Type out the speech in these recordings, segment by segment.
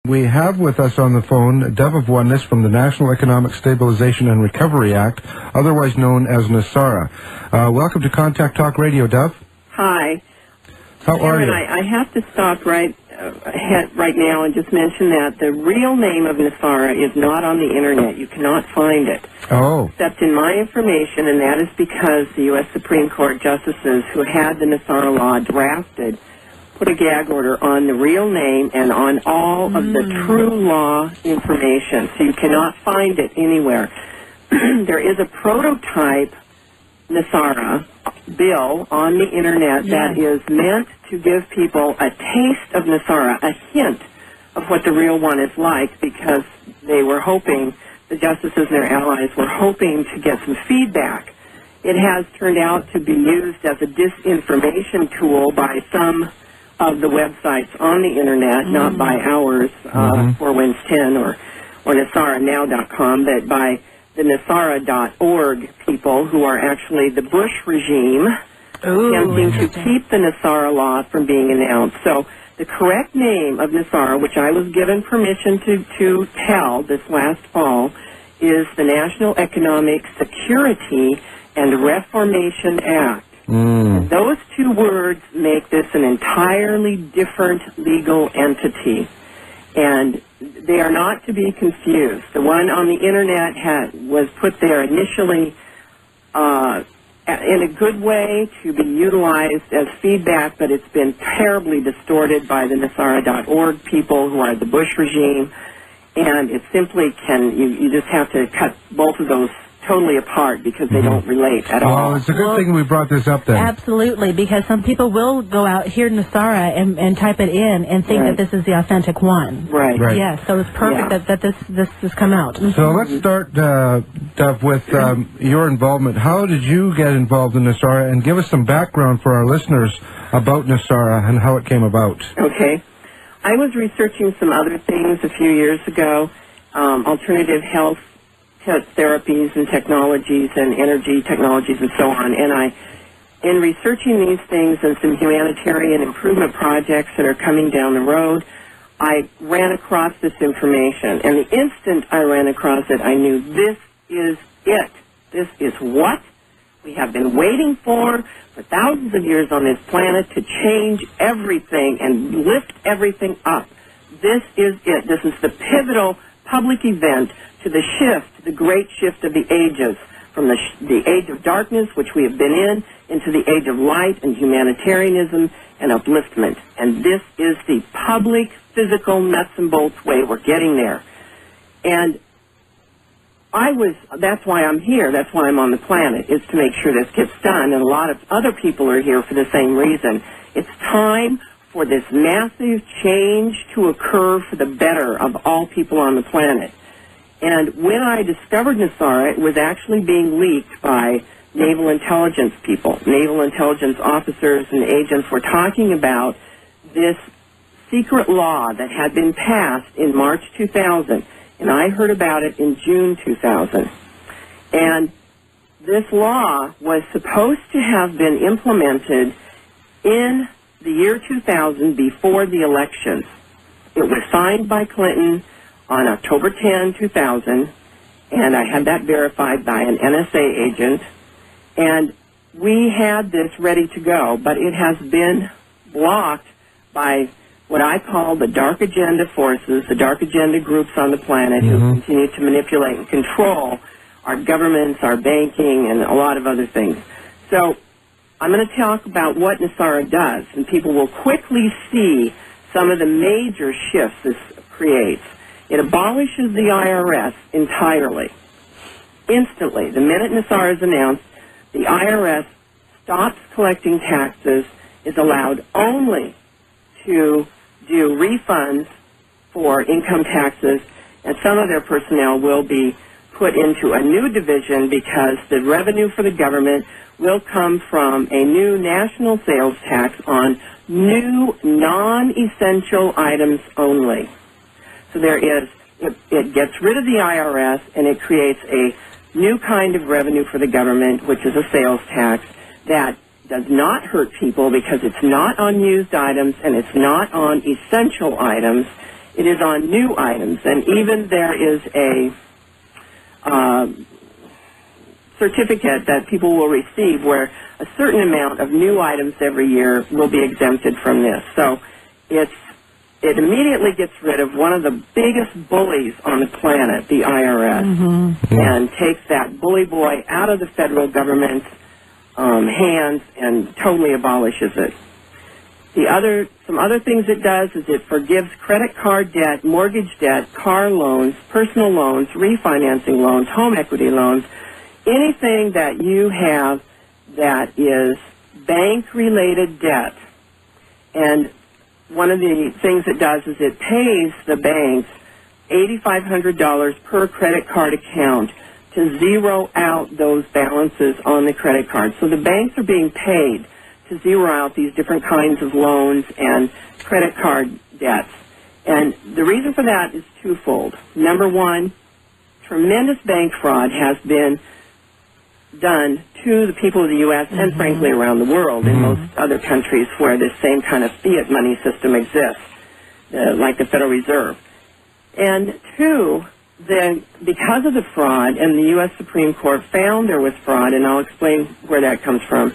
We have with us on the phone Dove of Oneness from the National Economic Stabilization and Recovery Act, otherwise known as NESARA. Welcome to Contact Talk Radio, Dove. Hi. How are you? I have to stop right now and just mention that the real name of NESARA is not on the Internet. You cannot find it. Oh. Except in my information, and that is because the U.S. Supreme Court justices who had the NESARA law drafted put a gag order on the real name and on all of the true law information, so you cannot find it anywhere. There is a prototype NESARA bill on the Internet that is meant to give people a taste of NESARA, a hint of what the real one is like, because they were hoping, the justices and their allies were hoping to get some feedback. It has turned out to be used as a disinformation tool by some of the websites on the Internet, not by ours, 4Winds10 or NESARAnow.com, but by the NESARA.org people who are actually the Bush regime attempting to keep the NESARA law from being announced. So the correct name of NESARA, which I was given permission to tell this last fall, is the National Economic Security and Reformation Act. And those two words make this an entirely different legal entity, and they are not to be confused. The one on the Internet was put there initially in a good way to be utilized as feedback, but it's been terribly distorted by the NESARA.org people who are the Bush regime, and it simply you just have to cut both of those totally apart because they don't relate at all. Well, it's a good thing we brought this up then. Absolutely, because some people will go out, hear NESARA, and type it in and think that this is the authentic one. Right. Yes, so it's perfect that this has come out. So let's start, Dove, with your involvement. How did you get involved in NESARA? And give us some background for our listeners about NESARA and how it came about. Okay. I was researching some other things a few years ago, alternative health therapies and technologies and energy technologies and so on. And in researching these things and some humanitarian improvement projects that are coming down the road, I ran across this information. And the instant I ran across it, I knew this is it. This is what we have been waiting for thousands of years on this planet to change everything and lift everything up. This is it. This is the pivotal public event to the shift, the great shift of the ages, from the age of darkness, which we have been in, into the age of light and humanitarianism and upliftment. And this is the public, physical, nuts and bolts way we're getting there. And that's why I'm here, that's why I'm on the planet, is to make sure this gets done. And a lot of other people are here for the same reason. It's time for this massive change to occur for the better of all people on the planet. And when I discovered NESARA, it was actually being leaked by naval intelligence people. Naval intelligence officers and agents were talking about this secret law that had been passed in March 2000, and I heard about it in June 2000. And this law was supposed to have been implemented in the year 2000 before the elections. It was signed by Clinton on October 10, 2000, and I had that verified by an NSA agent, and we had this ready to go, but it has been blocked by what I call the dark agenda forces, the dark agenda groups on the planet who continue to manipulate and control our governments, our banking, and a lot of other things. So I'm going to talk about what NESARA does, and people will quickly see some of the major shifts this creates. It abolishes the IRS entirely. Instantly, the minute NESARA is announced, the IRS stops collecting taxes, is allowed only to do refunds for income taxes, and some of their personnel will be put into a new division because the revenue for the government will come from a new national sales tax on new non-essential items only. So it gets rid of the IRS, and it creates a new kind of revenue for the government, which is a sales tax that does not hurt people because it's not on used items and it's not on essential items. It is on new items, and even there is a certificate that people will receive where a certain amount of new items every year will be exempted from this. So it immediately gets rid of one of the biggest bullies on the planet, the IRS, and takes that bully boy out of the federal government's hands and totally abolishes it. Some other things it does is it forgives credit card debt, mortgage debt, car loans, personal loans, refinancing loans, home equity loans, anything that you have that is bank-related debt. And one of the things it does is it pays the banks $8,500 per credit card account to zero out those balances on the credit card. So the banks are being paid to zero out these different kinds of loans and credit card debts. And the reason for that is twofold. Number one, tremendous bank fraud has been done to the people of the U.S. and frankly around the world in most other countries where this same kind of fiat money system exists, like the Federal Reserve. And two, because of the fraud, and the U.S. Supreme Court found there was fraud, and I'll explain where that comes from,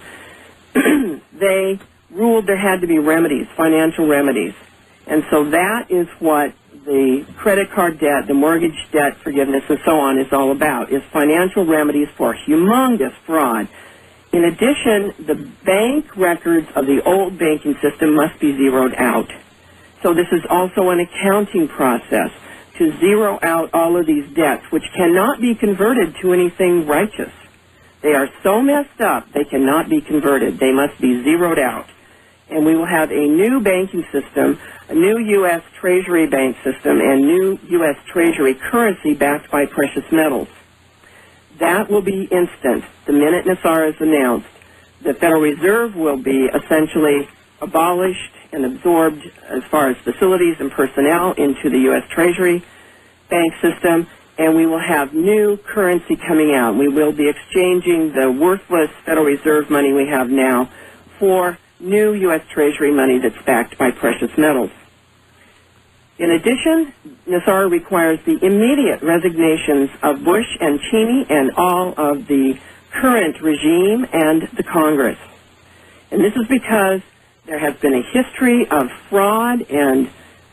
they ruled there had to be remedies, financial remedies. And so that is what the credit card debt, the mortgage debt forgiveness, and so on is all about, is financial remedies for humongous fraud. In addition, the bank records of the old banking system must be zeroed out. So this is also an accounting process to zero out all of these debts, which cannot be converted to anything righteous. They are so messed up, they cannot be converted. They must be zeroed out. And we will have a new banking system, a new U.S. Treasury bank system, and new U.S. Treasury currency backed by precious metals. That will be instant. The minute NESARA is announced, the Federal Reserve will be essentially abolished and absorbed as far as facilities and personnel into the U.S. Treasury bank system, and we will have new currency coming out. We will be exchanging the worthless Federal Reserve money we have now for new U.S. Treasury money that's backed by precious metals. In addition, NESARA requires the immediate resignations of Bush and Cheney and all of the current regime and the Congress. And this is because there has been a history of fraud and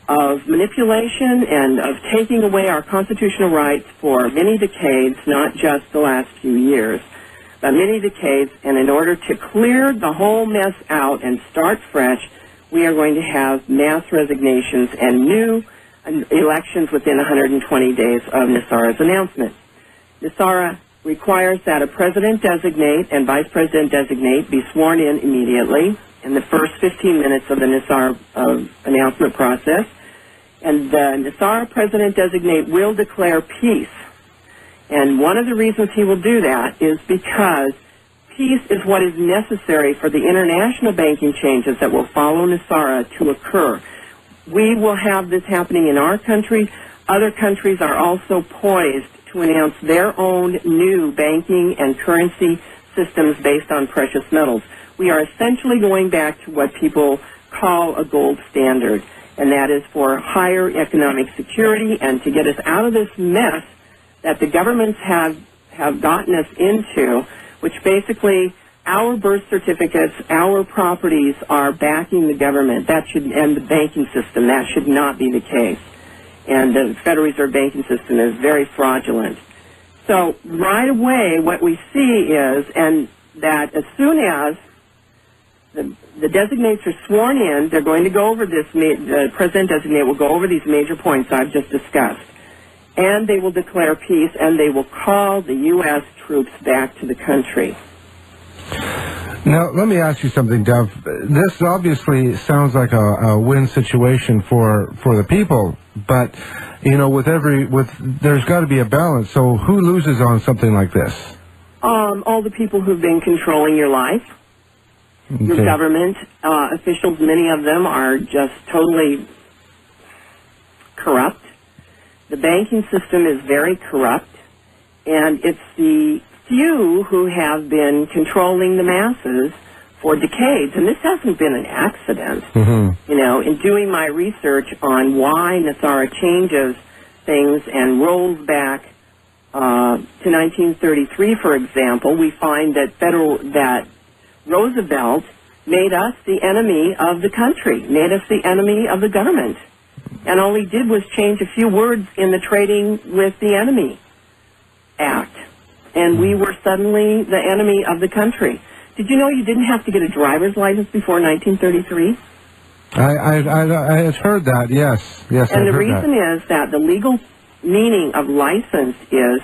of manipulation and of taking away our constitutional rights for many decades, not just the last few years, but many decades. And in order to clear the whole mess out and start fresh, we are going to have mass resignations and new elections within 120 days of NESARA's announcement. NESARA requires that a president-designate and vice president-designate be sworn in immediately in the first 15 minutes of the NESARA announcement process. And the NESARA president-designate will declare peace. And one of the reasons he will do that is because peace is what is necessary for the international banking changes that will follow NESARA to occur. We will have this happening in our country. Other countries are also poised to announce their own new banking and currency systems based on precious metals. We are essentially going back to what people call a gold standard, and that is for higher economic security and to get us out of this mess that the governments have gotten us into, which basically our birth certificates, our properties are backing the government. That should end the banking system. That should not be the case. And the Federal Reserve banking system is very fraudulent. So right away what we see is, and that as soon as the designates are sworn in, they're going to go over this, the president-designate will go over these major points I've just discussed. And they will declare peace, and they will call the U.S. troops back to the country. Now, let me ask you something, Dov. This obviously sounds like a win situation for the people, but, you know, there's got to be a balance. So who loses on something like this? All the people who've been controlling your life. Okay. Your government officials, many of them are just totally corrupt. The banking system is very corrupt, and it's the few who have been controlling the masses for decades, and this hasn't been an accident. Mm-hmm. You know, in doing my research on why NESARA changes things and rolls back to 1933, for example, we find that Roosevelt made us the enemy of the country, made us the enemy of the government. And all he did was change a few words in the Trading with the Enemy Act. And we were suddenly the enemy of the country. Did you know you didn't have to get a driver's license before 1933? I had heard that, yes. Yes, and I've the heard reason is that the legal meaning of license is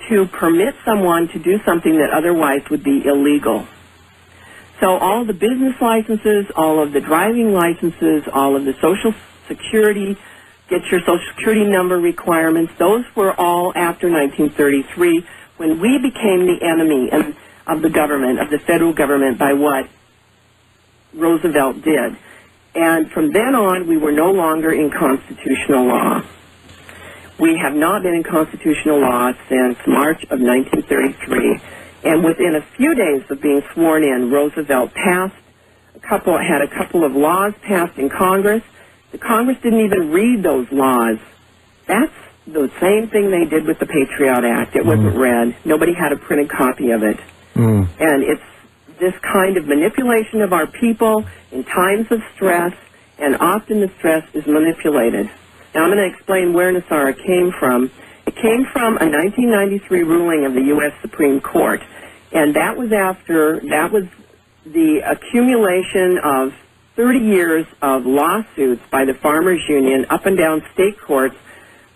to permit someone to do something that otherwise would be illegal. So all the business licenses, all of the driving licenses, all of the Social Security, get your Social Security number requirements, those were all after 1933 when we became the enemy of the government, of the federal government, by what Roosevelt did. And from then on, we were no longer in constitutional law. We have not been in constitutional law since March of 1933. And within a few days of being sworn in, Roosevelt had a couple of laws passed in Congress. The Congress didn't even read those laws. That's the same thing they did with the Patriot Act. It wasn't read. Nobody had a printed copy of it. And it's this kind of manipulation of our people in times of stress, and often the stress is manipulated. Now I'm going to explain where NESARA came from. It came from a 1993 ruling of the U.S. Supreme Court, and that was the accumulation of 30 years of lawsuits by the Farmers Union up and down state courts,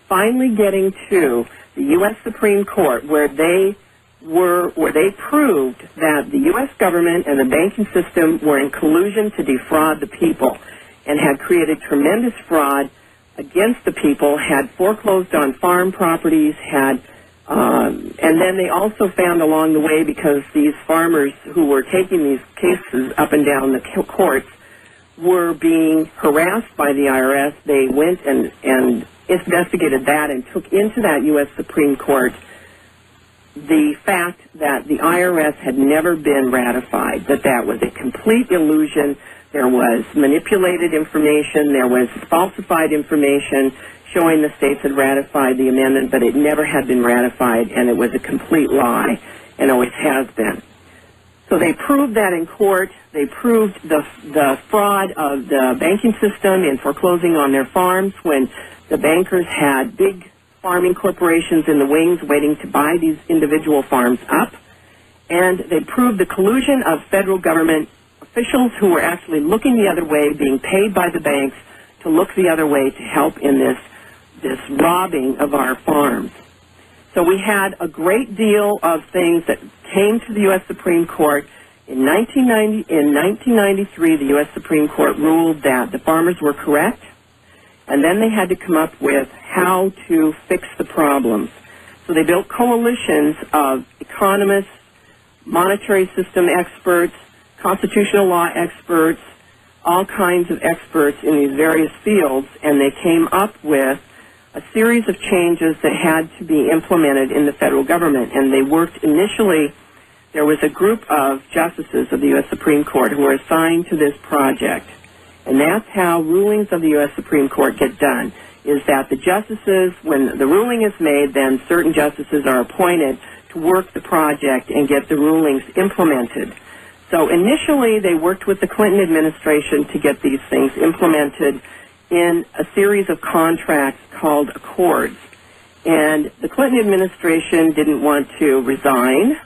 finally getting to the U.S. Supreme Court, where they proved that the U.S. government and the banking system were in collusion to defraud the people and had created tremendous fraud against the people, had foreclosed on farm properties, and then they also found along the way, because these farmers who were taking these cases up and down the courts were being harassed by the IRS, they went and investigated that and took into that U.S. Supreme Court the fact that the IRS had never been ratified, that was a complete illusion. There was manipulated information, there was falsified information showing the states had ratified the amendment, but it never had been ratified, and it was a complete lie, and always has been. So they proved that in court. They proved the fraud of the banking system in foreclosing on their farms when the bankers had big farming corporations in the wings waiting to buy these individual farms up. And they proved the collusion of federal government officials who were actually looking the other way, being paid by the banks to look the other way to help in this robbing of our farms. So we had a great deal of things that came to the U.S. Supreme Court. In 1993, the U.S. Supreme Court ruled that the farmers were correct, and then they had to come up with how to fix the problems. So they built coalitions of economists, monetary system experts, constitutional law experts, all kinds of experts in these various fields, and they came up with a series of changes that had to be implemented in the federal government. And they worked initially, there was a group of justices of the U.S. Supreme Court who were assigned to this project. And that's how rulings of the U.S. Supreme Court get done, is that the justices, when the ruling is made, then certain justices are appointed to work the project and get the rulings implemented. So initially they worked with the Clinton administration to get these things implemented in a series of contracts called accords. And the Clinton administration didn't want to resign.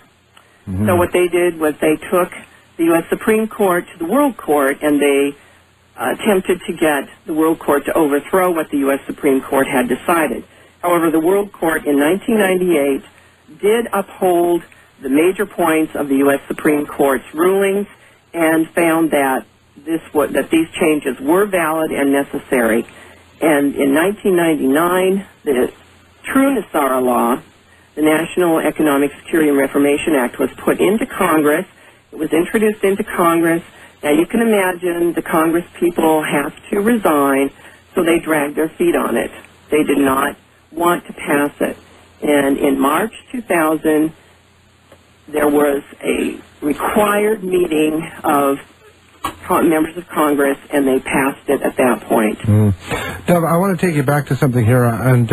So what they did was they took the U.S. Supreme Court to the World Court, and they attempted to get the World Court to overthrow what the U.S. Supreme Court had decided. However, the World Court in 1998 did uphold the major points of the U.S. Supreme Court's rulings and found that these changes were valid and necessary. And in 1999, the true NESARA law, the National Economic Security and Reformation Act, was put into Congress. It was introduced into Congress. Now, you can imagine the Congress people have to resign, so they dragged their feet on it. They did not want to pass it. And in March 2000, there was a required meeting of members of Congress, and they passed it at that point. Deb, I want to take you back to something here, and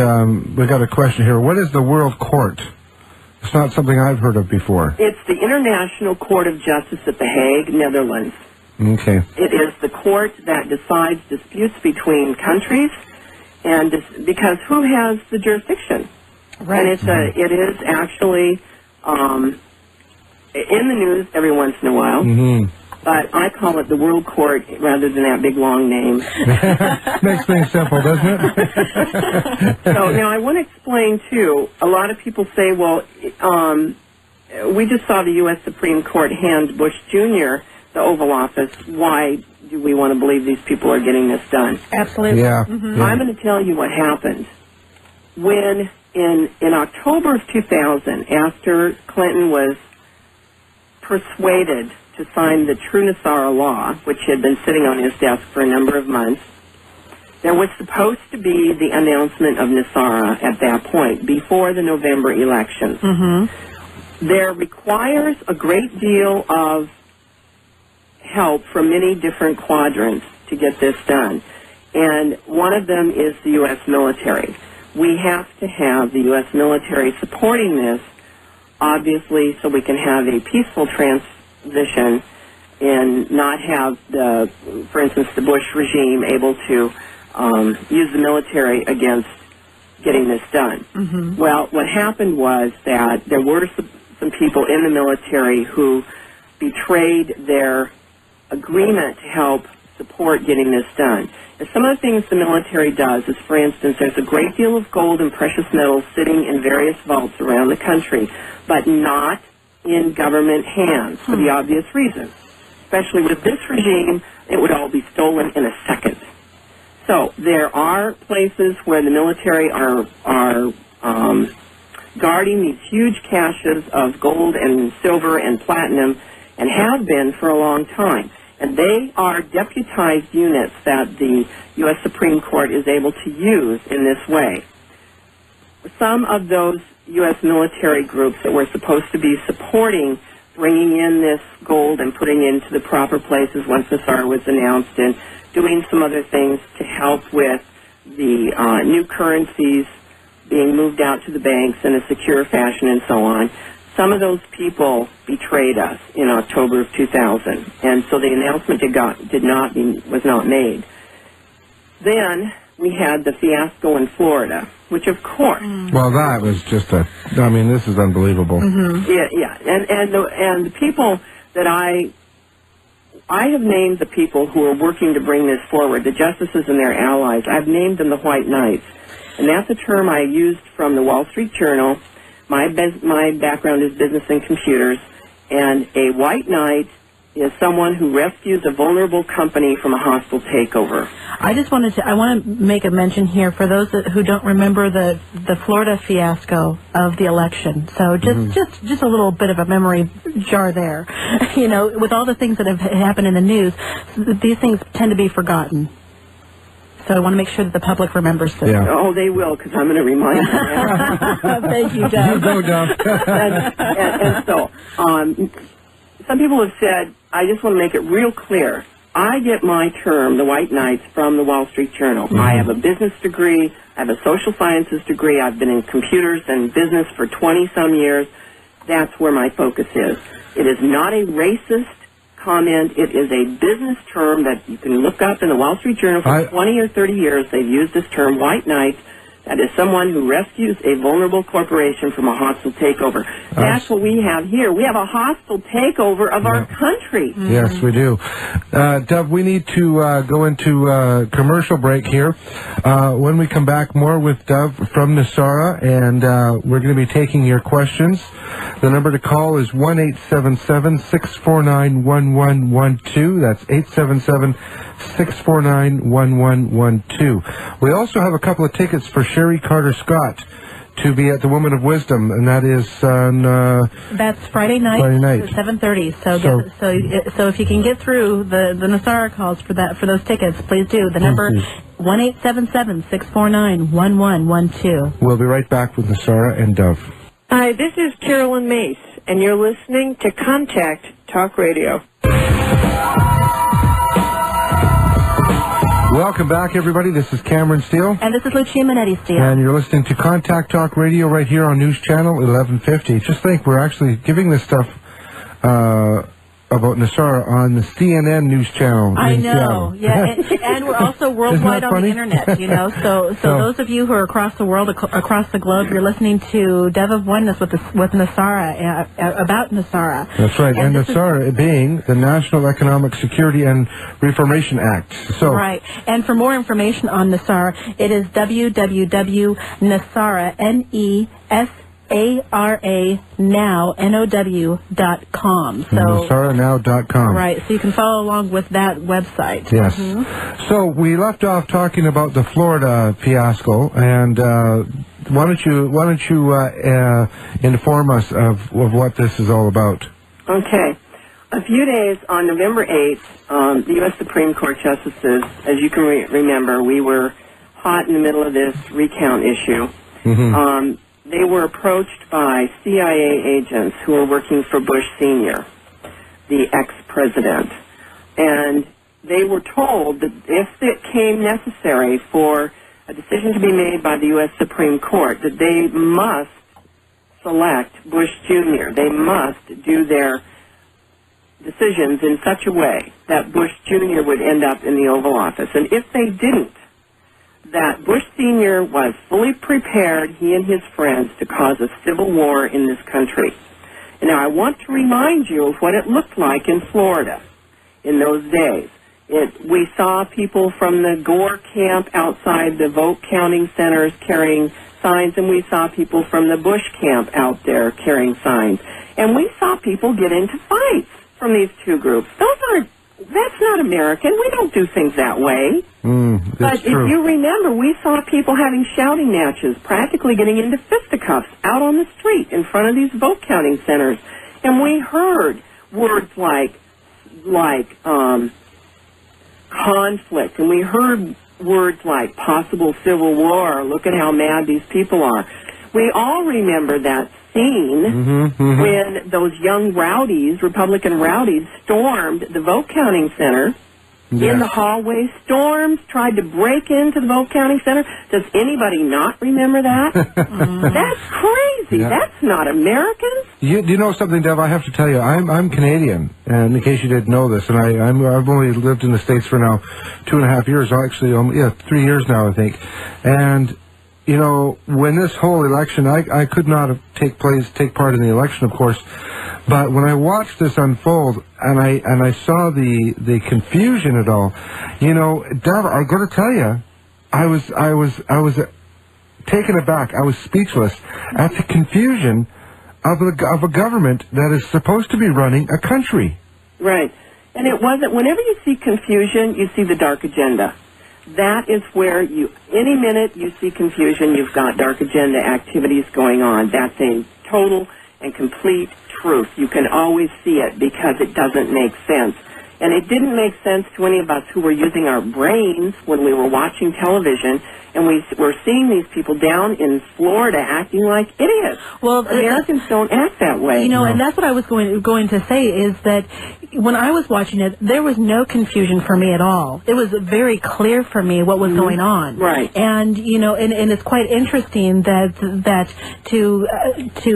we got a question here. What is the World Court? It's not something I've heard of before. It's the International Court of Justice at The Hague, Netherlands. Okay. It is the court that decides disputes between countries, and because who has the jurisdiction? Right. And it is actually in the news every once in a while. But I call it the World Court rather than that big long name. Makes things simple, doesn't it? So now I want to explain too. A lot of people say, well, we just saw the U.S. Supreme Court hand Bush Jr. the Oval Office. Why do we want to believe these people are getting this done? Absolutely. Yeah. I'm going to tell you what happened. When in October of 2000, after Clinton was persuaded to sign the True NESARA law, which had been sitting on his desk for a number of months, there was supposed to be the announcement of NESARA at that point, before the November elections. There requires a great deal of help from many different quadrants to get this done. And one of them is the U.S. military. We have to have the U.S. military supporting this, obviously, so we can have a peaceful transition and not have for instance, the Bush regime able to use the military against getting this done. Well, what happened was that there were some people in the military who betrayed their agreement to help support getting this done. And some of the things the military does is, for instance, there's a great deal of gold and precious metals sitting in various vaults around the country, but not in government hands for the obvious reason. Especially with this regime, it would all be stolen in a second. So there are places where the military are guarding these huge caches of gold and silver and platinum, and have been for a long time. And they are deputized units that the U.S. Supreme Court is able to use in this way. Some of those U.S. military groups that were supposed to be supporting bringing in this gold and putting it into the proper places once NESARA was announced, and doing some other things to help with the new currencies being moved out to the banks in a secure fashion and so on. Some of those people betrayed us in October of 2000, and so the announcement was not made. Then we had the fiasco in Florida, which of course. Well, that was just this is unbelievable. Yeah, and the people that I have named the people who are working to bring this forward, the justices and their allies. I've named them the White Knights, and that's a term I used from the Wall Street Journal. My background is business and computers, and a white knight is someone who rescues a vulnerable company from a hostile takeover. I want to make a mention here for those who don't remember the Florida fiasco of the election. So just a little bit of a memory jar there. You know, with all the things that have happened in the news, these things tend to be forgotten. So I want to make sure that the public remembers this. Yeah. Oh, they will, because I'm going to remind them. Thank you, Doug. You go, Doug. and so, some people have said, I just want to make it real clear. I get my term, the White Knights, from the Wall Street Journal. I have a business degree. I have a social sciences degree. I've been in computers and business for 20-some years. That's where my focus is. It is not a racist comment. It is a business term that you can look up in the Wall Street Journal for 20 or 30 years. They've used this term, White Knight. That is someone who rescues a vulnerable corporation from a hostile takeover. That's what we have here. We have a hostile takeover of our country. Yes, we do. Dov, we need to go into commercial break here. When we come back, more with Dov from NESARA, and we're going to be taking your questions. The number to call is 1-877-649-1112. That's 877-649-1112. We also have a couple of tickets for Sherry Carter Scott to be at the Woman of Wisdom, and that is on... That's Friday night at 7:30. So if you can get through the NESARA calls for those tickets, please do. The number 1-877-649-1112. We'll be right back with NESARA and Dov. Hi, this is Carolyn Mace, and you're listening to Contact Talk Radio. Welcome back, everybody. This is Cameron Steele. And this is Lucia Minetti Steele. And you're listening to Contact Talk Radio right here on News Channel 1150. Just think, we're actually giving this stuff about NESARA on the CNN News Channel. I know, yeah, and we're also worldwide on the internet, you know. So those of you who are across the world, across the globe, you're listening to Dev of Oneness with NESARA, about NESARA. That's right, and NESARA being the National Economic Security and Reformation Act. So right, and for more information on NESARA, it is www.nesara, NESARA.now.com. So NESARAnow.com. Right, so you can follow along with that website. Yes. So we left off talking about the Florida fiasco, and why don't you inform us of what this is all about? Okay. A few days on November 8th, the U.S. Supreme Court justices, as you can remember, we were hot in the middle of this recount issue. They were approached by CIA agents who were working for Bush Sr., the ex-president. And they were told that if it came necessary for a decision to be made by the U.S. Supreme Court, that they must select Bush Jr. They must do their decisions in such a way that Bush Jr. would end up in the Oval Office. And if they didn't, that Bush Sr. was fully prepared, he and his friends, to cause a civil war in this country. And now, I want to remind you of what it looked like in Florida in those days. We saw people from the Gore camp outside the vote counting centers carrying signs, and we saw people from the Bush camp out there carrying signs. And we saw people get into fights from these two groups. That's not American. We don't do things that way. But if you remember, we saw people having shouting matches, practically getting into fisticuffs out on the street in front of these vote counting centers. And we heard words like conflict, and we heard words like possible civil war, look at how mad these people are. We all remember that scene when those young rowdies, Republican rowdies, stormed the vote counting center in the hallway, tried to break into the vote counting center. Does anybody not remember that? That's crazy. Yeah. That's not American. Do you know something, Dev? I have to tell you, I'm Canadian, and in case you didn't know this, and I've only lived in the States for now 2.5 years, actually, 3 years now, I think, and you know, when this whole election, I could not have take part in the election, of course, but when I watched this unfold and I saw the confusion at all, you know, Dev, I got to tell you, I was taken aback. I was speechless at the confusion of a government that is supposed to be running a country. Right, and it wasn't. Whenever you see confusion, you see the dark agenda. That is where any minute you see confusion, you've got dark agenda activities going on. That's a total and complete truth. You can always see it because it doesn't make sense. And it didn't make sense to any of us who were using our brains when we were watching television, and we were seeing these people down in Florida acting like idiots. Well, Americans don't act that way. You know, and that's what I was going to say, is that when I was watching it, there was no confusion for me at all. It was very clear for me what was going on. Right. And, you know, and it's quite interesting that to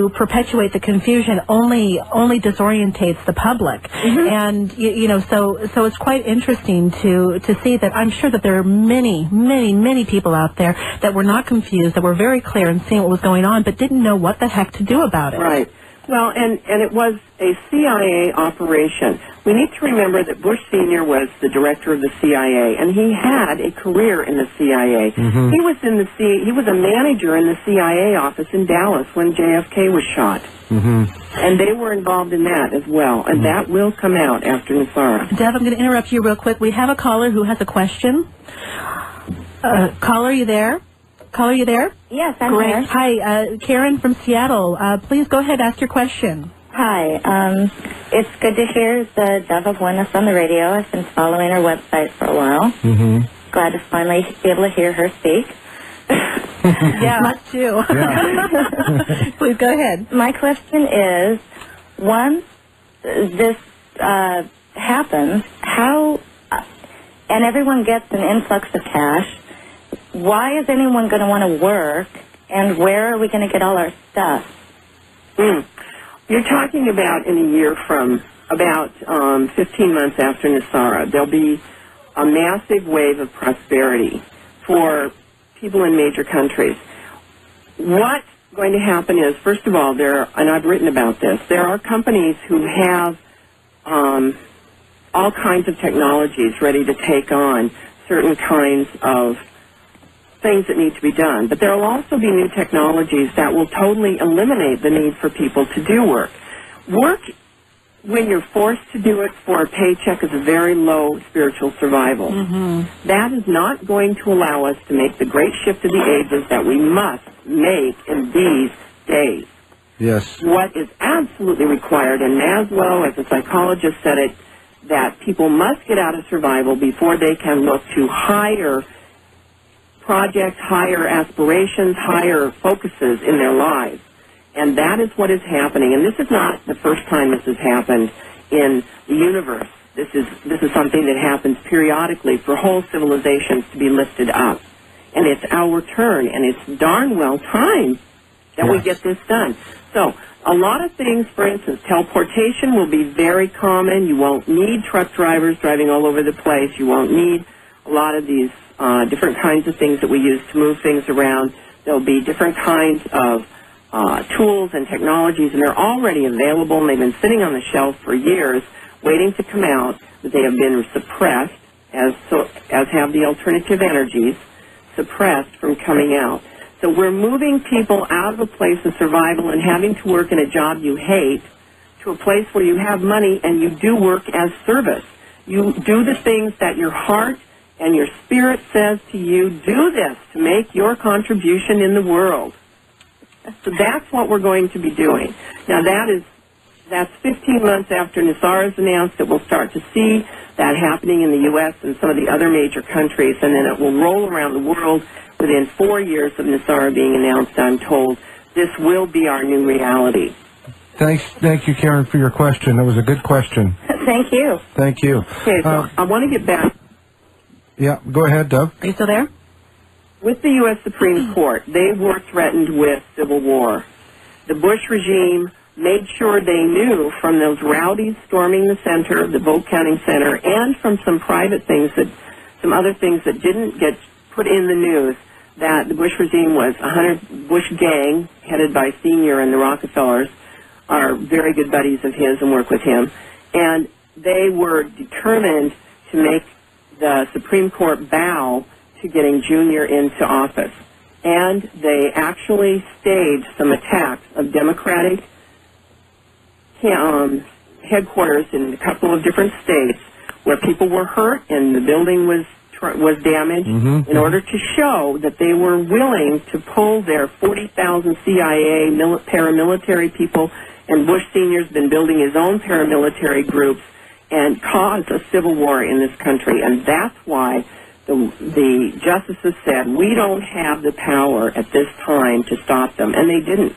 perpetuate the confusion only disorientates the public. And, you know, so it's quite interesting to see that I'm sure that there are many people out there that were not confused, that were very clear in seeing what was going on, but didn't know what the heck to do about it. Right. Well, and it was a CIA operation. We need to remember that Bush Sr. was the director of the CIA, and he had a career in the CIA. He was he was a manager in the CIA office in Dallas when JFK was shot. And they were involved in that as well, and that will come out after NESARA. Dev, I'm going to interrupt you real quick. We have a caller who has a question. Caller, you there? Caller, you there? Yes, I'm Great. here. Hi, Karen from Seattle. Please go ahead, ask your question. Hi. It's good to hear the Dove of Oneness on the radio. I've been following her website for a while. Glad to finally be able to hear her speak. Yeah, us too. Yeah. Please go ahead. My question is, once this happens, how, and everyone gets an influx of cash, why is anyone going to want to work, and where are we going to get all our stuff? You're talking about in a year from about 15 months after NESARA, there'll be a massive wave of prosperity for people in major countries. What's going to happen is, first of all, and I've written about this, there are companies who have all kinds of technologies ready to take on certain kinds of things that need to be done. But there will also be new technologies that will totally eliminate the need for people to do work. Work, when you're forced to do it for a paycheck, is a very low spiritual survival. That is not going to allow us to make the great shift of the ages that we must make in these days. Yes. What is absolutely required, and Maslow, as a psychologist, said it, that people must get out of survival before they can look to higher projects, higher aspirations, higher focuses in their lives. And that is what is happening. And this is not the first time this has happened in the universe. This is something that happens periodically for whole civilizations to be lifted up. And it's our turn, and it's darn well time that we get this done. So a lot of things, for instance, teleportation will be very common. You won't need truck drivers driving all over the place. You won't need a lot of these different kinds of things that we use to move things around. There'll be different kinds of tools and technologies, and they're already available, and they've been sitting on the shelf for years waiting to come out, but they have been suppressed, as have the alternative energies, suppressed from coming out. So we're moving people out of a place of survival and having to work in a job you hate to a place where you have money and you do work as service. You do the things that your heart and your spirit says to you, do this to make your contribution in the world. So that's what we're going to be doing. Now that's 15 months after NESARA is announced that we'll start to see that happening in the U.S. and some of the other major countries, and then it will roll around the world within 4 years of NESARA being announced, I'm told. This will be our new reality. Thank you, Karen, for your question. That was a good question. Thank you. Thank you. Okay, so I want to get back. Yeah, go ahead, Dove. Are you still there? With the U.S. Supreme Court, they were threatened with civil war. The Bush regime made sure they knew from those rowdies storming the center, the vote counting center, and from some private things some other things that didn't get put in the news, that the Bush regime was Bush gang, headed by Senior and the Rockefellers, are very good buddies of his and work with him. And they were determined to make the Supreme Court bow to getting Junior into office. And they actually staged some attacks of Democratic headquarters in a couple of different states where people were hurt and the building was damaged in order to show that they were willing to pull their 40,000 CIA paramilitary people, and Bush Sr.'s been building his own paramilitary groups and cause a civil war in this country. And that's why the justices said, we don't have the power at this time to stop them. And they didn't.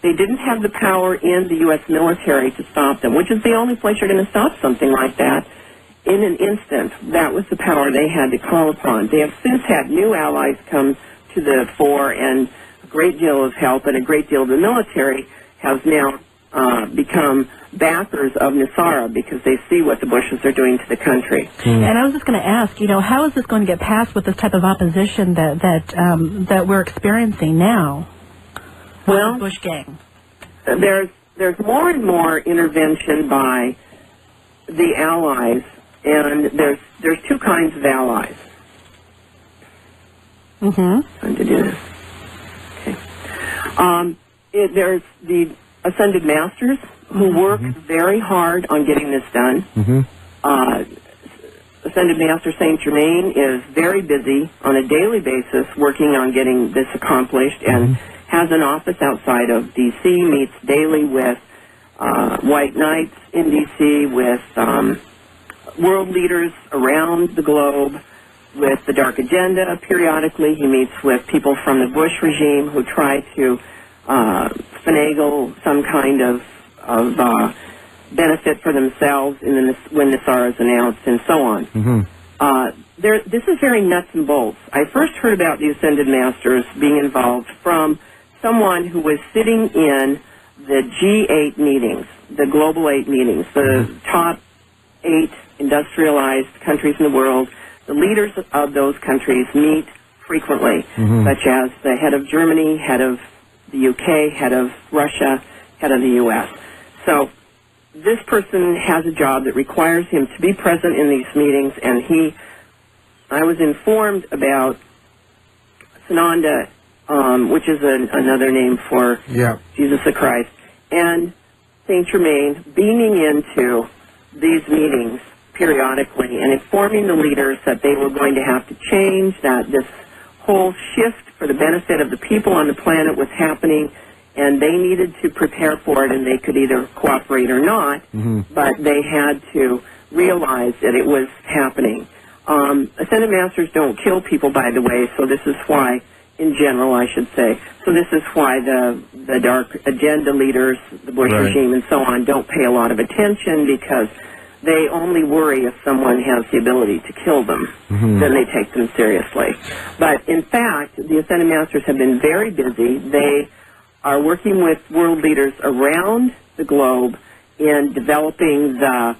They didn't have the power in the U.S. military to stop them, which is the only place you're going to stop something like that. In an instant, that was the power they had to call upon. They have since had new allies come to the fore, and a great deal of help, and a great deal of the military has now become backers of NESARA because they see what the Bushes are doing to the country. And I was just going to ask, how is this going to get passed with this type of opposition that we're experiencing now? Well, the Bush gang. There's more and more intervention by the allies, and there's two kinds of allies. Time to do this. Okay. There's the Ascended Masters who work very hard on getting this done. Ascended Master Saint Germain is very busy on a daily basis working on getting this accomplished and has an office outside of D.C., meets daily with white knights in D.C., with world leaders around the globe, with the Dark Agenda. Periodically, he meets with people from the Bush regime who try to finagle some kind of benefit for themselves when NESARA is announced, and so on. This is very nuts and bolts. I first heard about the Ascended Masters being involved from someone who was sitting in the G8 meetings, the Global 8 meetings, the top 8 industrialized countries in the world. The leaders of those countries meet frequently, such as the head of Germany, head of the UK, head of Russia, head of the U.S. So this person has a job that requires him to be present in these meetings, and I was informed about Sananda, which is another name for Jesus the Christ, and Saint Germain beaming into these meetings periodically and informing the leaders that they were going to have to change, that this whole shift for the benefit of the people on the planet was happening, and they needed to prepare for it, and they could either cooperate or not, but they had to realize that it was happening. Ascended Masters don't kill people, by the way, so this is why, in general, I should say, so this is why the dark agenda leaders, the Bush regime and so on, don't pay a lot of attention, because they only worry if someone has the ability to kill them. Then they take them seriously. But in fact, the Ascended Masters have been very busy. They are working with world leaders around the globe in developing the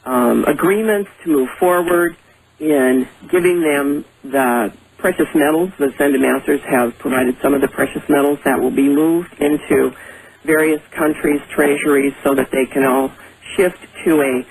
agreements to move forward, in giving them the precious metals. The Ascended Masters have provided some of the precious metals that will be moved into various countries' treasuries so that they can all shift to a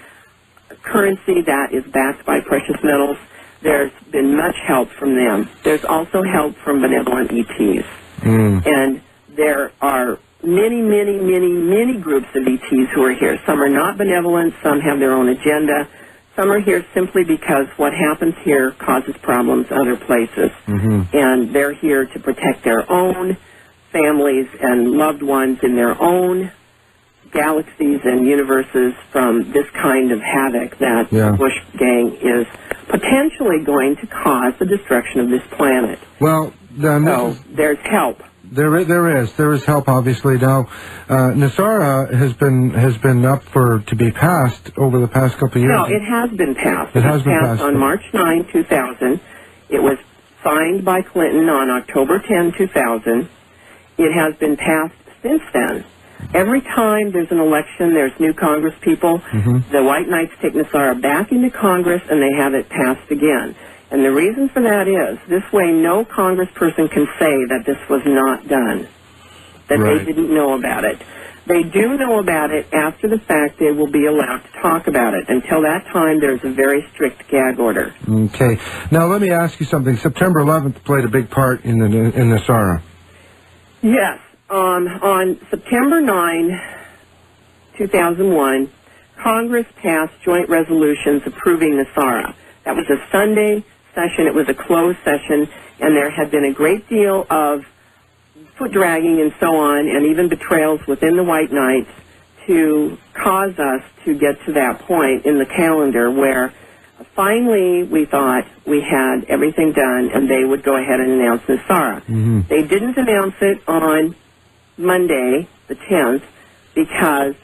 currency that is backed by precious metals. There's been much help from them. There's also help from benevolent ETs. And there are many, many, many, many groups of ETs who are here. Some are not benevolent. Some have their own agenda. Some are here simply because what happens here causes problems other places. And they're here to protect their own families and loved ones in their own galaxies and universes from this kind of havoc that the Bush gang is potentially going to cause the destruction of this planet. Well, so there's help. There is help, obviously. Now, NESARA has been up to be passed over the past couple of years. No, it has been passed. It has been passed on March 9, 2000. It was signed by Clinton on October 10, 2000. It has been passed since then. Every time there's an election, there's new Congress people. The White Knights take NESARA back into Congress, and they have it passed again. And the reason for that is, this way no congressperson can say that this was not done, that they didn't know about it. They do know about it after the fact. They will be allowed to talk about it. Until that time, there's a very strict gag order. Okay. Now, let me ask you something. September 11th played a big part in NESARA. Yes. On September 9, 2001, Congress passed joint resolutions approving NESARA. That was a Sunday session. It was a closed session, and there had been a great deal of foot dragging and so on, and even betrayals within the White Knights to cause us to get to that point in the calendar where finally we thought we had everything done and they would go ahead and announce NESARA. They didn't announce it on Monday, the 10th, because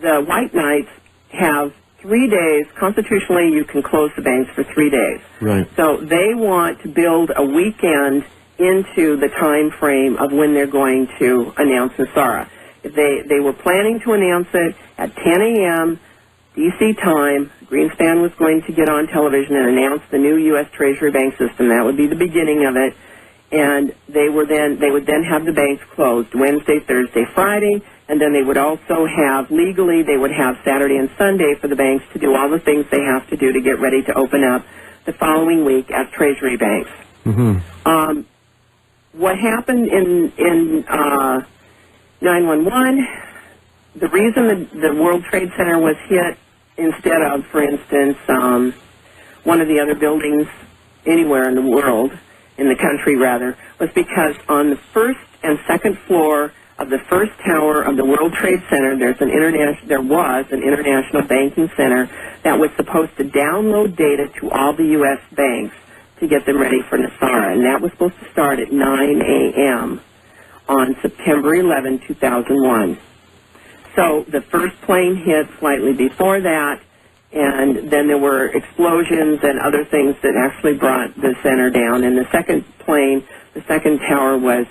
the White Knights have 3 days. Constitutionally, you can close the banks for 3 days. So they want to build a weekend into the time frame of when they're going to announce NESARA. If they were planning to announce it at 10 a.m. D.C. time, Greenspan was going to get on television and announce the new U.S. Treasury Bank system. That would be the beginning of it. And they would then have the banks closed Wednesday, Thursday, Friday, and then they would also have, legally, they would have Saturday and Sunday for the banks to do all the things they have to do to get ready to open up the following week as Treasury banks. What happened in 9/11, the reason the World Trade Center was hit instead of, for instance, one of the other buildings anywhere in the world, in the country rather, was because on the first and second floor of the first tower of the World Trade Center, there was an international banking center that was supposed to download data to all the U.S. banks to get them ready for NESARA, and that was supposed to start at 9 a.m. on September 11, 2001. So the first plane hit slightly before that, and then there were explosions and other things that actually brought the center down. And the second plane, the second tower was,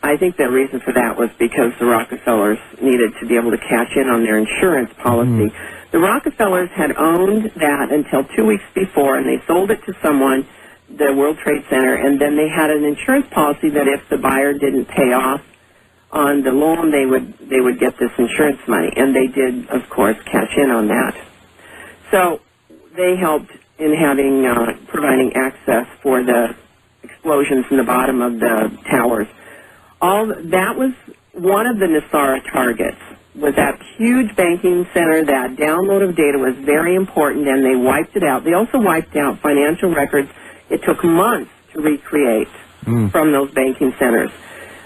I think the reason for that was because the Rockefellers needed to be able to cash in on their insurance policy. The Rockefellers had owned that until 2 weeks before, and they sold it to someone, the World Trade Center, and then they had an insurance policy that if the buyer didn't pay off on the loan, they would get this insurance money, and they did, of course, cash in on that. So they helped in providing access for the explosions in the bottom of the towers. That was one of the NESARA targets, was that huge banking center. That download of data was very important, and they wiped it out. They also wiped out financial records. It took months to recreate from those banking centers.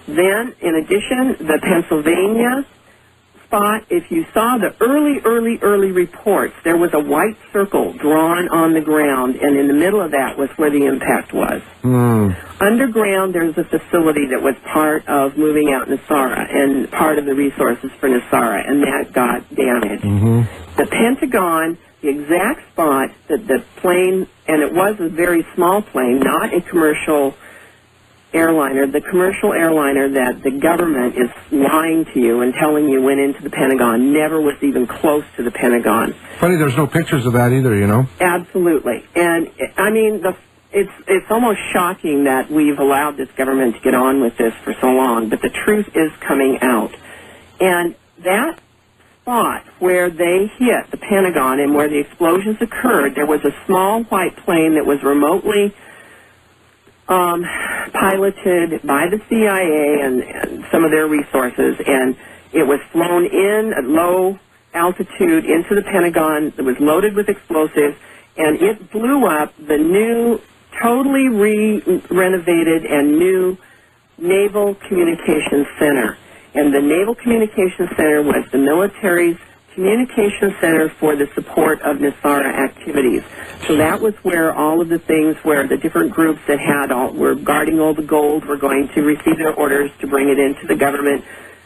Then, in addition, the Pennsylvania spot, if you saw the early reports, there was a white circle drawn on the ground, and in the middle of that was where the impact was. Underground, there's a facility that was part of moving out NESARA and part of the resources for NESARA, and that got damaged. The Pentagon, the exact spot that the plane, and it was a very small plane, not a commercial airliner, the commercial airliner that the government is lying to you and telling you went into the Pentagon never was even close to the Pentagon. Funny, there's no pictures of that either, you know? Absolutely. And, I mean, it's almost shocking that we've allowed this government to get on with this for so long, but the truth is coming out. And that spot where they hit the Pentagon and where the explosions occurred, there was a small white plane that was remotely piloted by the CIA and some of their resources, and it was flown in at low altitude into the Pentagon. It was loaded with explosives, and it blew up the new, totally renovated and new Naval Communications Center. And the Naval Communications Center was the military's communication center for the support of NESARA activities. So that was where all of the things where the different groups that were guarding all the gold were going to receive their orders to bring it into the government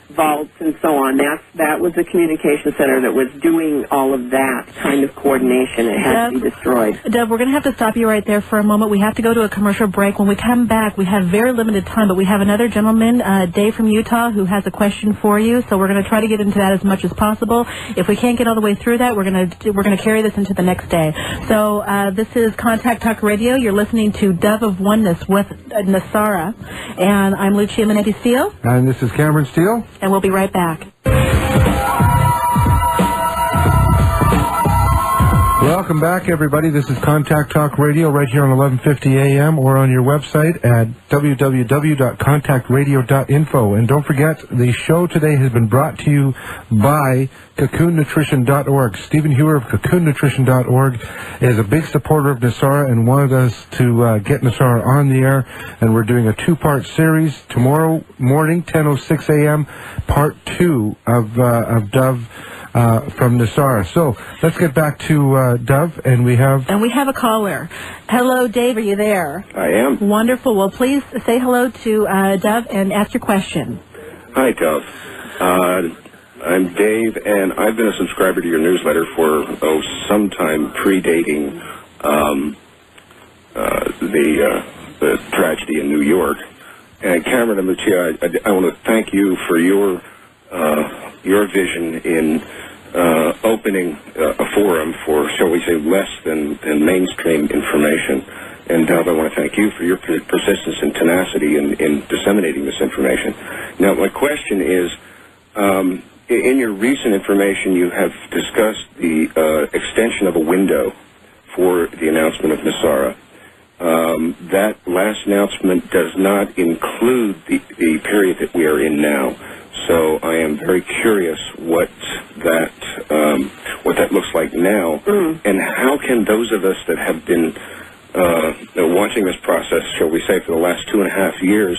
vaults and so on. That was the communication center that was doing all of that kind of coordination. It had to be destroyed. Deb, we're going to have to stop you right there for a moment. We have to go to a commercial break. When we come back, we have very limited time, but we have another gentleman, Dave from Utah, who has a question for you. So we're going to try to get into that as much as possible. If we can't get all the way through that, we're going to carry this into the next day. So this is Contact Talk Radio. You're listening to Dove of Oneness with NESARA, and I'm Lucia Minetti-Steele. And this is Cameron Steele. And we'll be right back. Welcome back, everybody. This is Contact Talk Radio right here on 1150 AM or on your website at www.contactradio.info. And don't forget, the show today has been brought to you by CocoonNutrition.org. Stephen Hewer of CocoonNutrition.org is a big supporter of NESARA and wanted us to get NESARA on the air. And we're doing a two-part series tomorrow morning, 10:06 a.m., part 2 of Dove from NESARA. So let's get back to Dove, and we have a caller. Hello, Dave. Are you there? I am. Wonderful. Well, please say hello to Dove and ask your question. Hi, Dove. I'm Dave, and I've been a subscriber to your newsletter for some time predating the tragedy in New York. And Cameron and Lucia, I want to thank you for your vision in opening a forum for, shall we say, less than mainstream information. And Dove, I want to thank you for your persistence and tenacity in disseminating this information. Now, my question is, in your recent information, you have discussed the extension of a window for the announcement of NESARA. That last announcement does not include the period that we are in now. So I am very curious what that looks like now, and how can those of us that have been watching this process, shall we say, for the last 2.5 years,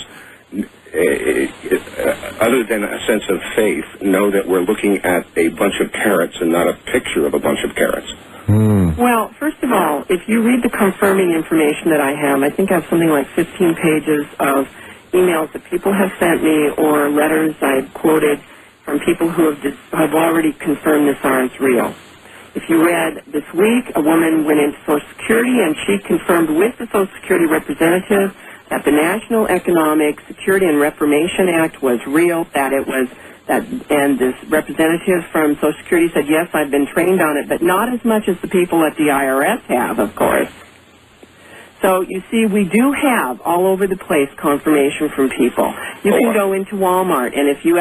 other than a sense of faith, know that we're looking at a bunch of carrots and not a picture of a bunch of carrots? Well, first of all, if you read the confirming information that I think I have something like 15 pages of emails that people have sent me or letters I've quoted from people who have already confirmed NESARA is real. If you read this week, a woman went into Social Security and she confirmed with the Social Security representative that the National Economic Security and Reformation Act was real, that it was and this representative from Social Security said, yes, I've been trained on it, but not as much as the people at the IRS have, of course. So, you see, we do have all over the place confirmation from people. You can go into Walmart, and if you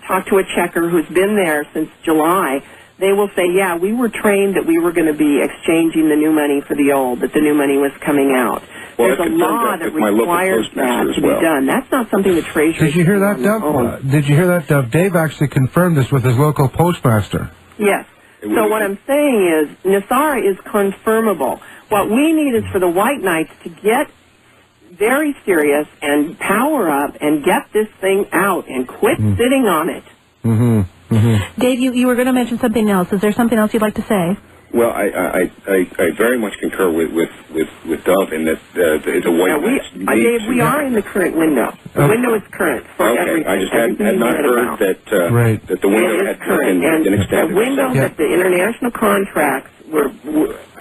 talk to a checker who's been there since July, they will say, yeah, we were trained that we were going to be exchanging the new money for the old, that the new money was coming out. Well, there's a law that requires that to be done. That's not something the Treasury... Did you hear that, Dove? Did you hear that, Dove? Dave actually confirmed this with his local postmaster. Yes. So what I'm saying is, NESARA is confirmable. What we need is for the white knights to get very serious and power up and get this thing out and quit sitting on it. Dave, you were going to mention something else. Is there something else you'd like to say? Well, I very much concur with Dove in that the white knights Dave, we are in the current window. The window is current for everything. I just had not heard that the window had been extended. The window that the international contracts were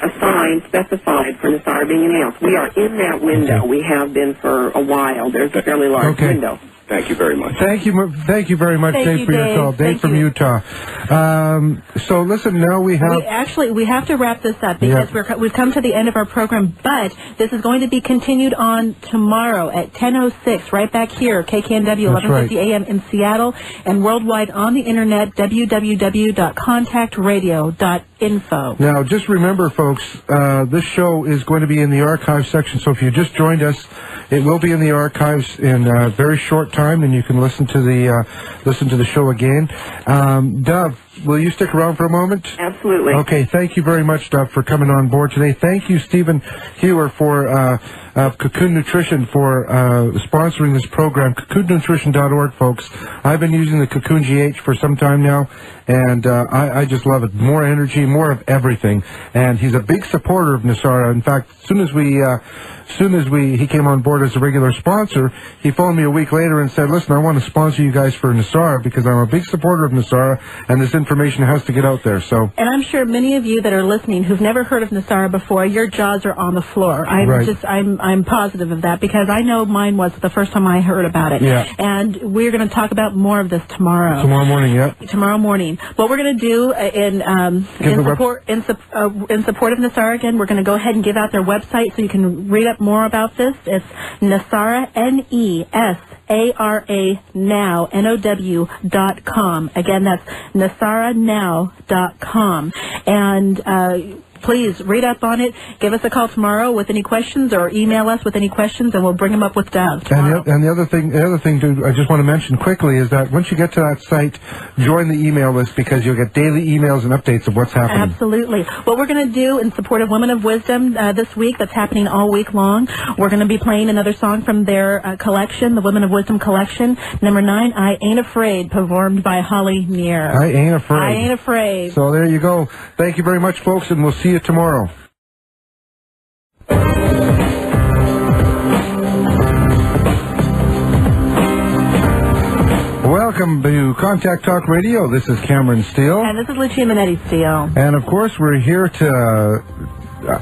assigned, specified for NESARA being announced. We are in that window. We have been for a while. There's a fairly large window. Thank you very much. Thank you very much, Dave, for your call. Dave from Utah. So listen, now we have... We have to wrap this up because we've come to the end of our program, but this is going to be continued on tomorrow at 10:06, right back here, KKNW, 1150 AM in Seattle, and worldwide on the internet, www.contactradio.info. Now, just remember, folks, this show is going to be in the archive section, so if you just joined us, it will be in the archives in a very short time, and you can listen to the show again. Dove, will you stick around for a moment? Absolutely. Okay, thank you very much, Dove, for coming on board today. Thank you, Stephen Hewer, for Cocoon Nutrition, for sponsoring this program. CocoonNutrition.org, folks. I've been using the Cocoon GH for some time now, and I just love it. More energy, more of everything. And he's a big supporter of NESARA. In fact, as soon as he came on board as a regular sponsor, he phoned me a week later and said, listen, I want to sponsor you guys for NESARA because I'm a big supporter of NESARA, and this information has to get out there. So, and I'm sure many of you that are listening who've never heard of NESARA before, your jaws are on the floor. I'm positive of that because I know mine was the first time I heard about it. Yeah. And we're going to talk about more of this tomorrow. Tomorrow morning, yeah. Tomorrow morning. What we're going to do in support of NESARA, again, we're going to go ahead and give out their website so you can read up more about this. It's NESARA, NESARA now, NOW.com. Again, that's NESARAnow.com. And please read up on it. Give us a call tomorrow with any questions, or email us with any questions, and we'll bring them up with Dove tomorrow. And the other thing too, I just want to mention quickly is that once you get to that site, join the email list because you'll get daily emails and updates of what's happening. Absolutely. What we're going to do in support of Women of Wisdom this week, that's happening all week long, we're going to be playing another song from their collection, the Women of Wisdom collection, number 9, I Ain't Afraid, performed by Holly Near. I Ain't Afraid. I Ain't Afraid. So there you go. Thank you very much, folks, and we'll see you tomorrow. Welcome to Contact Talk Radio. This is Cameron Steele. And this is Lucia Minetti Steele. And, of course, we're here to...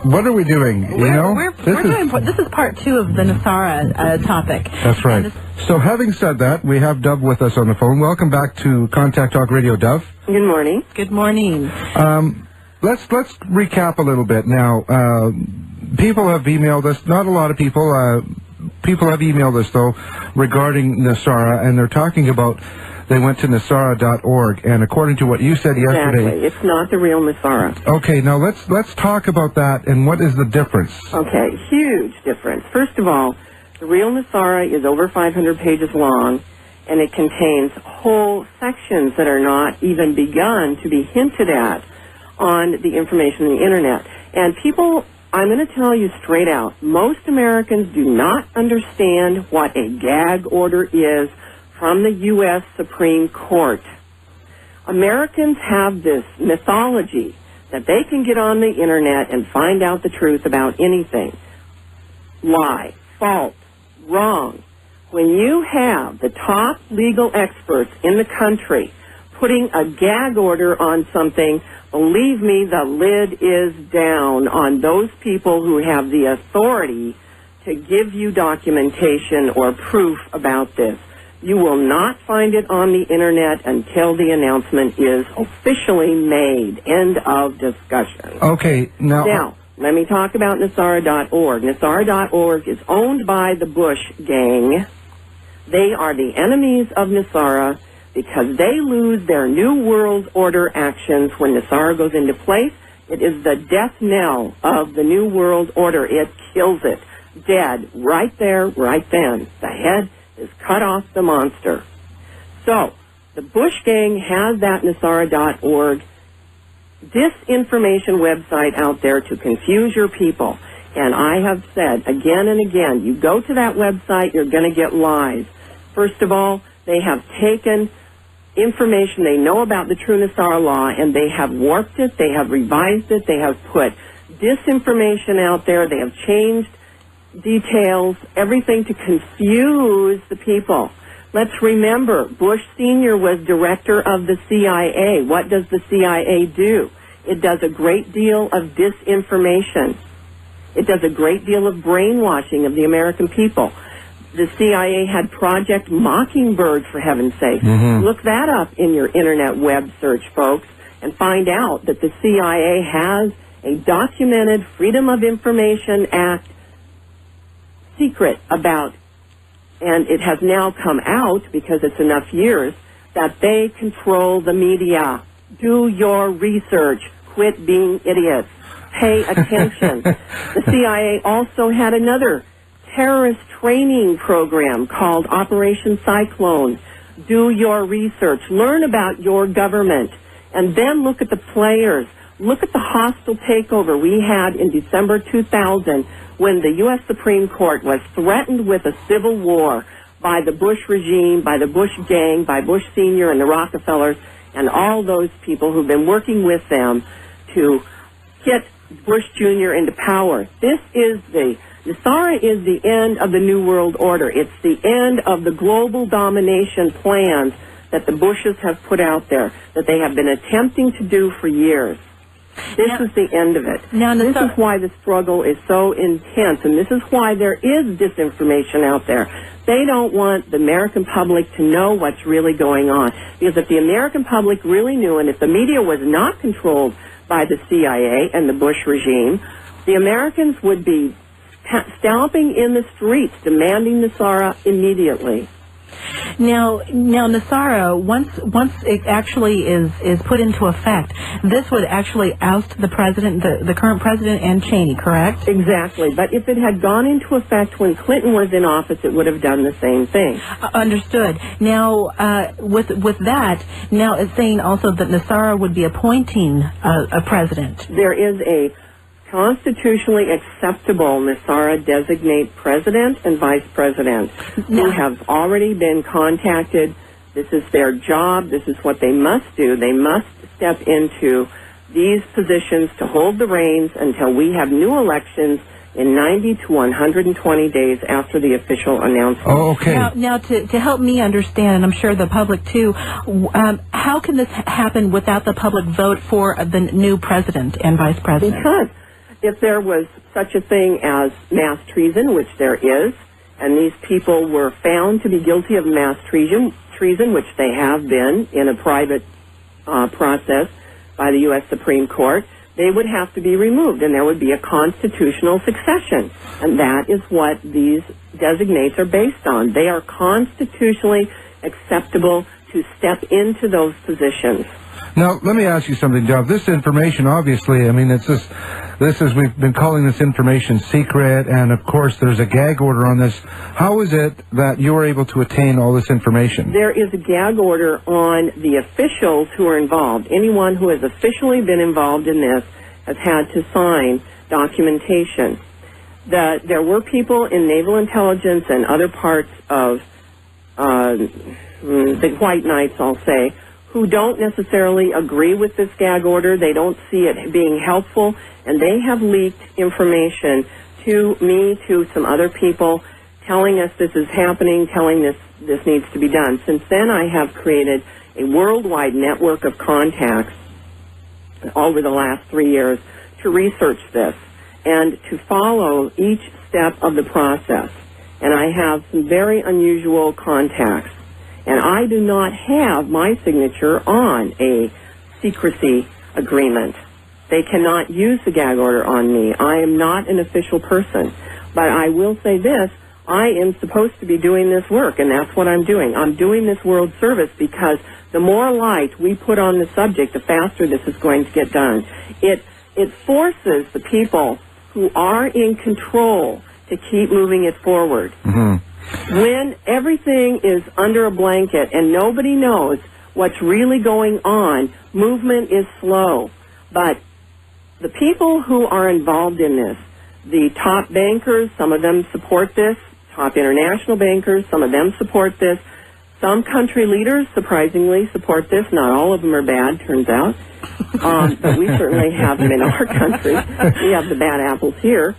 what are we doing? This is part 2 of the NESARA topic. That's right. So having said that, we have Dove with us on the phone. Welcome back to Contact Talk Radio, Dove. Good morning. Good morning. Let's recap a little bit now. People have emailed us. Not a lot of people. People have emailed us, though, regarding NESARA, and they're talking about they went to NESARA.org, and according to what you said yesterday... Exactly. It's not the real NESARA. Okay, now let's talk about that, and what is the difference? Okay, huge difference. First of all, the real NESARA is over 500 pages long, and it contains whole sections that are not even begun to be hinted at on the information on the Internet. And people... I'm going to tell you straight out, most Americans do not understand what a gag order is from the U.S. Supreme Court. Americans have this mythology that they can get on the Internet and find out the truth about anything. Lie, false, wrong. when you have the top legal experts in the country putting a gag order on something, believe me, the lid is down on those people who have the authority to give you documentation or proof about this. You will not find it on the Internet until the announcement is officially made. End of discussion. Okay, Now, let me talk about NESARA.org. NESARA.org is owned by the Bush gang. They are the enemies of NESARA because they lose their New World Order actions when NESARA goes into place. It is the death knell of the New World Order. It kills it. Dead. Right there, right then. The head is cut off the monster. So, the Bush gang has that NESARA.org disinformation website out there to confuse your people. And I have said again and again, you go to that website, you're going to get lies. First of all, they have taken information they know about the true NESARA law and they have warped it, they have revised it, they have put disinformation out there, they have changed details, everything to confuse the people. Let's remember, Bush Sr. was director of the CIA. What does the CIA do? It does a great deal of disinformation. It does a great deal of brainwashing of the American people. The CIA had Project Mockingbird, for heaven's sake. Look that up in your internet web search, folks, and find out that the CIA has a documented Freedom of Information Act secret about, and it has now come out because it's enough years, that they control the media. Do your research. Quit being idiots. Pay attention. The CIA also had another terrorist training program called Operation Cyclone. Do your research. Learn about your government. And then look at the players. Look at the hostile takeover we had in December 2000 when the U.S. Supreme Court was threatened with a civil war by the Bush regime, by the Bush gang, by Bush Sr. and the Rockefellers, and all those people who've been working with them to get Bush Jr. into power. NESARA is the end of the New World Order. It's the end of the global domination plans that the Bushes have put out there, that they have been attempting to do for years. This is the end of it. This is why the struggle is so intense, and this is why there is disinformation out there. They don't want the American public to know what's really going on. Because if the American public really knew, and if the media was not controlled by the CIA and the Bush regime, the Americans would be stomping in the streets, demanding NESARA immediately. Now, NESARA, once it actually is put into effect, this would actually oust the president, the current president, and Cheney, correct? Exactly. But if it had gone into effect when Clinton was in office, it would have done the same thing. Understood. Now, with that, now it's saying also that NESARA would be appointing a president. There is a constitutionally acceptable NESARA designate president and vice president who have already been contacted. This is their job. This is what they must do. They must step into these positions to hold the reins until we have new elections in 90 to 120 days after the official announcement. Oh, okay. Now to help me understand, and I'm sure the public too, how can this happen without the public vote for the new president and vice president? Because if there was such a thing as mass treason, which there is, and these people were found to be guilty of mass treason, which they have been in a private process by the U.S. Supreme Court, they would have to be removed, and there would be a constitutional succession. And that is what these designates are based on. They are constitutionally acceptable to step into those positions. Now, let me ask you something, Dov. This information, obviously, I mean, we've been calling this information secret, and of course there's a gag order on this. How is it that you were able to attain all this information? There is a gag order on the officials who are involved. Anyone who has officially been involved in this has had to sign documentation. There were people in naval intelligence and other parts of the White Knights, I'll say, who don't necessarily agree with this gag order. They don't see it being helpful, and they have leaked information to me, to some other people, telling us this is happening, telling this needs to be done. Since then, I have created a worldwide network of contacts over the last 3 years to research this and to follow each step of the process. And I have some very unusual contacts. And I do not have my signature on a secrecy agreement. They cannot use the gag order on me. I am not an official person. But I will say this, I am supposed to be doing this work, and that's what I'm doing. I'm doing this world service because the more light we put on the subject, the faster this is going to get done. It forces the people who are in control to keep moving it forward. Mm-hmm. When everything is under a blanket and nobody knows what's really going on, movement is slow. But the people who are involved in this, the top bankers, some of them support this, top international bankers, some of them support this. Some country leaders, surprisingly, support this. Not all of them are bad, turns out. But we certainly have them in our country. We have the bad apples here.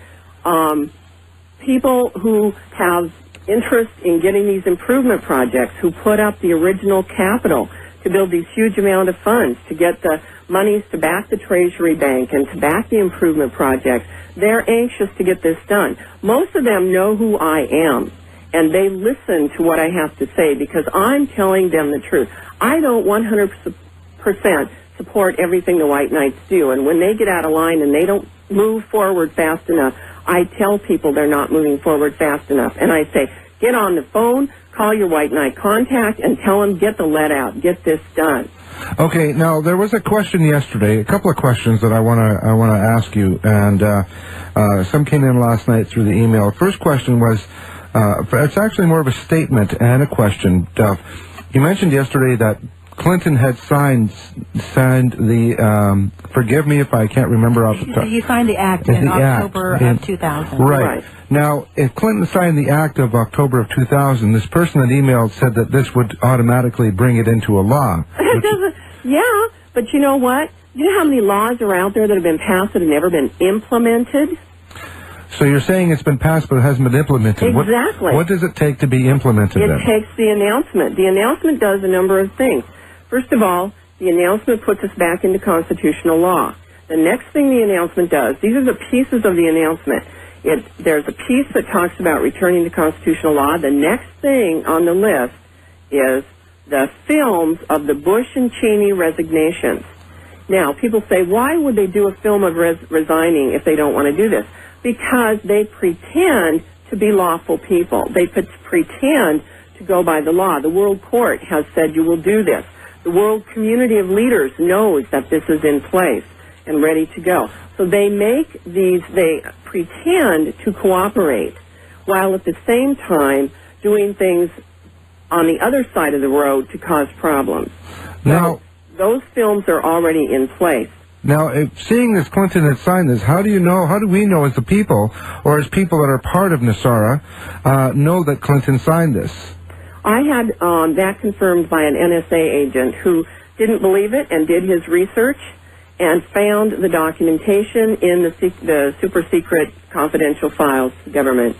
People who have interest in getting these improvement projects, who put up the original capital to build these huge amount of funds, to get the monies to back the Treasury Bank and to back the improvement projects, they're anxious to get this done. Most of them know who I am, and they listen to what I have to say because I'm telling them the truth. I don't 100% support everything the White Knights do, and when they get out of line and they don't move forward fast enough, I tell people they're not moving forward fast enough, and I say, get on the phone, call your White Knight contact, and tell them, get the lead out, get this done. Okay, now there was a question yesterday, a couple of questions that I want to ask you, and some came in last night through the email. First question was, it's actually more of a statement and a question, Duff. You mentioned yesterday that Clinton had signed the, forgive me if I can't remember off the top. He signed the act in October of 2000. Right. Now, if Clinton signed the act of October of 2000, this person that emailed said that this would automatically bring it into a law. Yeah, but you know what? You know how many laws are out there that have been passed that have never been implemented? So you're saying it's been passed but it hasn't been implemented. Exactly. What does it take to be implemented then? It takes the announcement. The announcement does a number of things. First of all, the announcement puts us back into constitutional law. The next thing the announcement does, these are the pieces of the announcement. There's a piece that talks about returning to constitutional law. The next thing on the list is the films of the Bush and Cheney resignations. Now, people say, why would they do a film of resigning if they don't want to do this? Because they pretend to be lawful people. They pretend to go by the law. The World Court has said you will do this. The world community of leaders knows that this is in place and ready to go. So they they pretend to cooperate while at the same time doing things on the other side of the road to cause problems. Now, those films are already in place. Now, seeing this Clinton had signed this, how do we know as the people, or as people that are part of NESARA, know that Clinton signed this? I had that confirmed by an NSA agent who didn't believe it and did his research and found the documentation in the super secret confidential files of the government.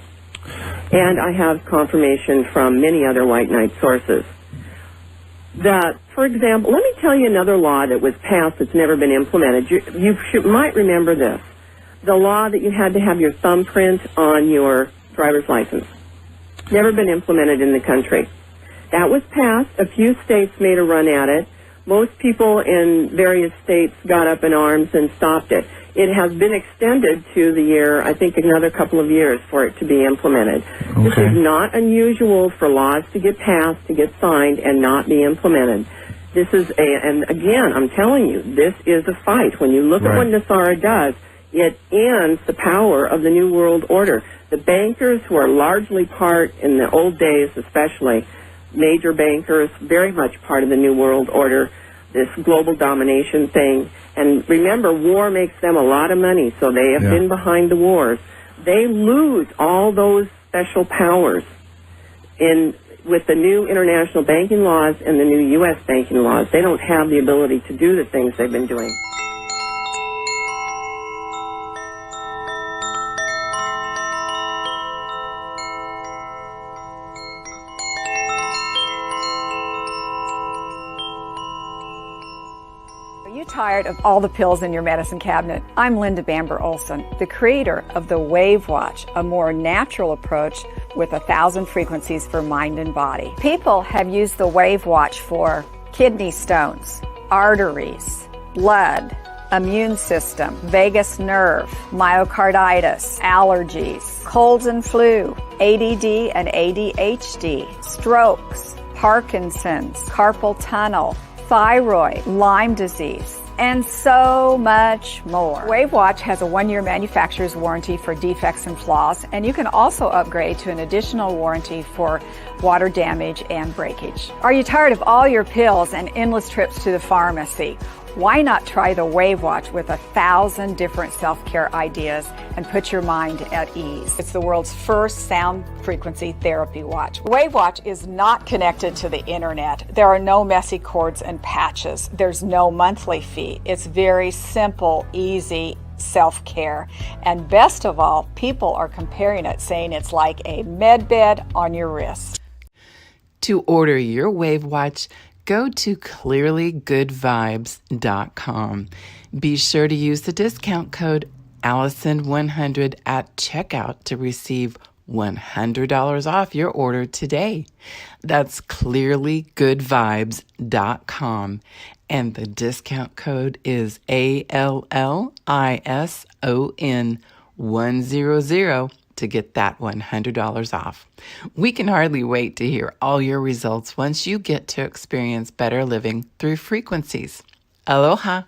And I have confirmation from many other White Knight sources. For example, let me tell you another law that was passed that's never been implemented. You might remember this. The law that you had to have your thumbprint on your driver's license. Never been implemented in the country. That was passed. A few states made a run at it. Most people in various states got up in arms and stopped it. It has been extended to the year, I think another couple of years for it to be implemented. Okay. This is not unusual for laws to get passed, to get signed, and not be implemented. This is and again, I'm telling you, this is a fight. When you look at what NESARA does, it ends the power of the New World Order. The bankers who are largely part, in the old days especially, major bankers, very much part of the New World Order, this global domination thing. And remember, war makes them a lot of money, so they have been behind the wars. They lose all those special powers with the new international banking laws and the new U.S. banking laws. They don't have the ability to do the things they've been doing. tired of all the pills in your medicine cabinet? I'm Linda Bamber Olson, the creator of the Wave Watch, a more natural approach with 1,000 frequencies for mind and body. People have used the Wave Watch for kidney stones, arteries, blood, immune system, vagus nerve, myocarditis, allergies, colds and flu, ADD and ADHD, strokes, Parkinson's, carpal tunnel, thyroid, Lyme disease, and so much more. Wave Watch has a 1-year manufacturer's warranty for defects and flaws, and you can also upgrade to an additional warranty for water damage and breakage. Are you tired of all your pills and endless trips to the pharmacy? Why not try the Wave Watch with 1,000 different self-care ideas and put your mind at ease? It's the world's first sound frequency therapy watch. Wave Watch is not connected to the internet. There are no messy cords and patches. There's no monthly fee. It's very simple, easy self-care. And best of all, people are comparing it, saying it's like a med bed on your wrist. To order your Wave Watch, go to clearlygoodvibes.com. Be sure to use the discount code Allison100 at checkout to receive $100 off your order today. That's clearlygoodvibes.com. And the discount code is ALLISON100 to get that $100 off. We can hardly wait to hear all your results once you get to experience better living through frequencies. Aloha!